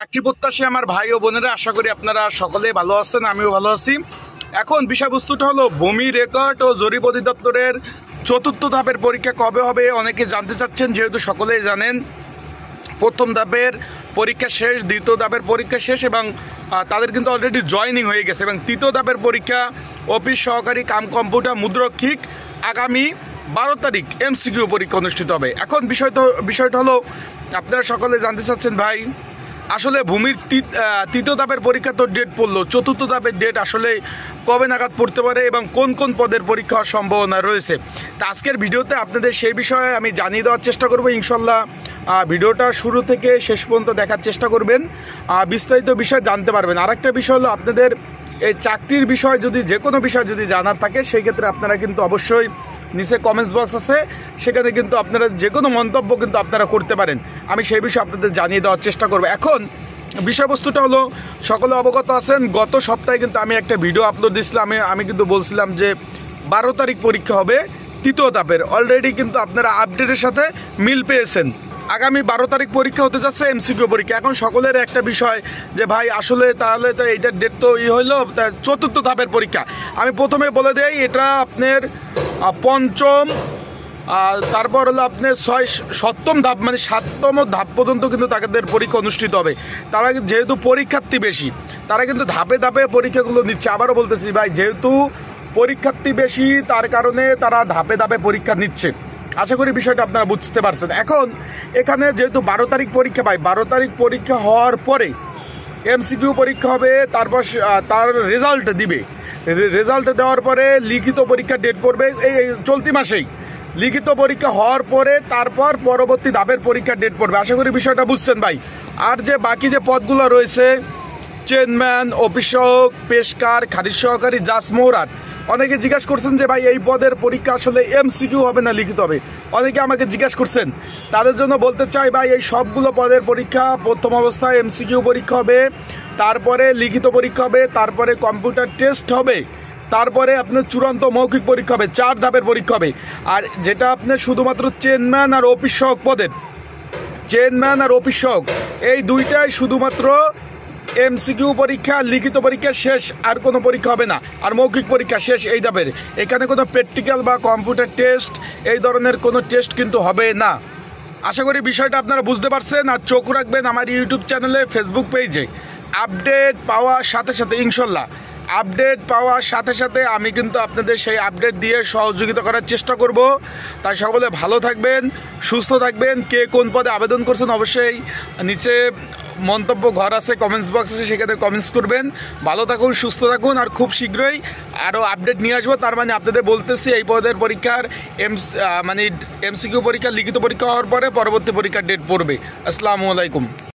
চাকরি প্রত্যাশী আমার ভাই ও বোনেরা, আশা করি আপনারা সকলেই ভালো আছেন, আমিও ভালো আছি। এখন বিষয়বস্তুটা হলো ভূমি রেকর্ড ও জরিপ অধিদপ্তরের চতুর্থ ধাপের পরীক্ষা কবে হবে অনেকে জানতে চাচ্ছেন। যেহেতু সকলেই জানেন প্রথম ধাপের পরীক্ষা শেষ, দ্বিতীয় ধাপের পরীক্ষা শেষ এবং তাদের কিন্তু অলরেডি জয়েনিং হয়ে গেছে এবং তৃতীয় ধাপের পরীক্ষা অফিস সহকারী কাম কম্পিউটার মুদ্রক্ষিক আগামী 12 তারিখ এমসিকিউ পরীক্ষা অনুষ্ঠিত হবে। এখন বিষয়টা হলো আপনারা সকলে জানতে চাচ্ছেন ভাই আসলে ভূমির তৃতীয় ধাপের পরীক্ষা তো ডেট পড়লো, চতুর্থ ধাপের ডেট আসলে কবে নাগাদ পড়তে পারে এবং কোন কোন পদের পরীক্ষা হওয়ার সম্ভাবনা রয়েছে। তা আজকের ভিডিওতে আপনাদের সেই বিষয়ে আমি জানিয়ে দেওয়ার চেষ্টা করবো। ইনশাল্লাহ ভিডিওটা শুরু থেকে শেষ পর্যন্ত দেখার চেষ্টা করবেন, বিস্তারিত বিষয় জানতে পারবেন। আরেকটা বিষয় হলো আপনাদের এই চাকরির বিষয় যদি যে কোনো বিষয় যদি জানার থাকে সেই ক্ষেত্রে আপনারা কিন্তু অবশ্যই নিচে কমেন্টস বক্স আছে, সেখানে কিন্তু আপনারা যে কোনো মন্তব্য কিন্তু আপনারা করতে পারেন, আমি সেই বিষয়ে আপনাদের জানিয়ে দেওয়ার চেষ্টা করব। এখন বিষয়বস্তুটা হলো সকলে অবগত আছেন, গত সপ্তাহে কিন্তু আমি একটা ভিডিও আপলোড দিয়েছিলাম। আমি কিন্তু বলছিলাম যে 12 তারিখ পরীক্ষা হবে তৃতীয় ধাপের। অলরেডি কিন্তু আপনারা আপডেটের সাথে মিল পেয়েছেন। আগামী 12 তারিখ পরীক্ষা হতে যাচ্ছে এমসিকিউ পরীক্ষা। এখন সকলের একটা বিষয় যে ভাই আসলে তাহলে তো এইটার ডেট তো হইলো চতুর্থ ধাপের পরীক্ষা। আমি প্রথমে বলে দেই এটা আপনার পঞ্চম, তারপর হলো আপনার সপ্তম ধাপ, মানে 7তম ধাপ পর্যন্ত কিন্তু তাদের পরীক্ষা অনুষ্ঠিত হবে। তারা যেহেতু পরীক্ষার্থী বেশি, তারা কিন্তু ধাপে ধাপে পরীক্ষাগুলো নিচ্ছে। আবারও বলতেছি ভাই, যেহেতু পরীক্ষার্থী বেশি তার কারণে তারা ধাপে ধাপে পরীক্ষা নিচ্ছে। আশা করি বিষয়টা আপনারা বুঝতে পারছেন। এখন এখানে যেহেতু 12 তারিখ পরীক্ষা, ভাই 12 তারিখ পরীক্ষা হওয়ার পরে এমসিকিউ পরীক্ষা হবে, তারপর তার রেজাল্ট দিবে। রেজাল্ট দেওয়ার পরে লিখিত পরীক্ষার ডেট পড়বে এই চলতি মাসেই। লিখিত পরীক্ষা হওয়ার পরে তারপর পরবর্তী ধাপের পরীক্ষার ডেট পড়বে। আশা করি বিষয়টা বুঝছেন ভাই। আর যে বাকি যে পদগুলো রয়েছে, চেয়ারম্যান, অফিস সহক, পেশকার, খারিজ সহকারী, জাজ মোহরার, অনেকে জিজ্ঞাসা করছেন যে ভাই এই পদের পরীক্ষা আসলে এমসিকিউ হবে না লিখিত হবে, অনেকে আমাকে জিজ্ঞাসা করছেন। তাদের জন্য বলতে চাই ভাই, এই সবগুলো পদের পরীক্ষা প্রথম অবস্থায় এমসিকিউ পরীক্ষা হবে, তারপরে লিখিত পরীক্ষা হবে, তারপরে কম্পিউটার টেস্ট হবে, তারপরে আপনার চূড়ান্ত মৌখিক পরীক্ষা হবে। 4 ধাপের পরীক্ষা হবে। আর যেটা আপনার শুধুমাত্র চেয়ারম্যান আর অফিস সহক পদের, চেয়ারম্যান আর অফিস সহক এই দুইটাই শুধুমাত্র এমসিকিউ পরীক্ষা, লিখিত পরীক্ষা শেষ, আর কোনো পরীক্ষা হবে না। আর মৌখিক পরীক্ষা শেষ এই ধাপের। এখানে কোনো প্র্যাকটিক্যাল বা কম্পিউটার টেস্ট এই ধরনের কোনো টেস্ট কিন্তু হবে না। আশা করি বিষয়টা আপনারা বুঝতে পারছেন। আর চোখ রাখবেন আমার ইউটিউব চ্যানেলে, ফেসবুক পেজে। আপডেট পাওয়ার সাথে সাথে ইনশাল্লাহ আপডেট পাওয়ার সাথে সাথে আমি কিন্তু আপনাদের সেই আপডেট দিয়ে সহযোগিতা করার চেষ্টা করব। তাই সকলে ভালো থাকবেন, সুস্থ থাকবেন। কে কোন পদে আবেদন করছেন অবশ্যই নিচে মন্তব্য ঘর আছে, কমেন্টস বক্স আছে, সেখানে কমেন্টস করবেন। ভালো থাকুন, সুস্থ থাকুন। আর খুব শীঘ্রই আরও আপডেট নিয়ে আসবো। তার মানে আপনাদের বলতেছি এই পদের পরীক্ষার এমসিকিউ পরীক্ষা, লিখিত পরীক্ষা হওয়ার পরে পরবর্তী পরীক্ষার ডেট পড়বে। আসসালামু আলাইকুম।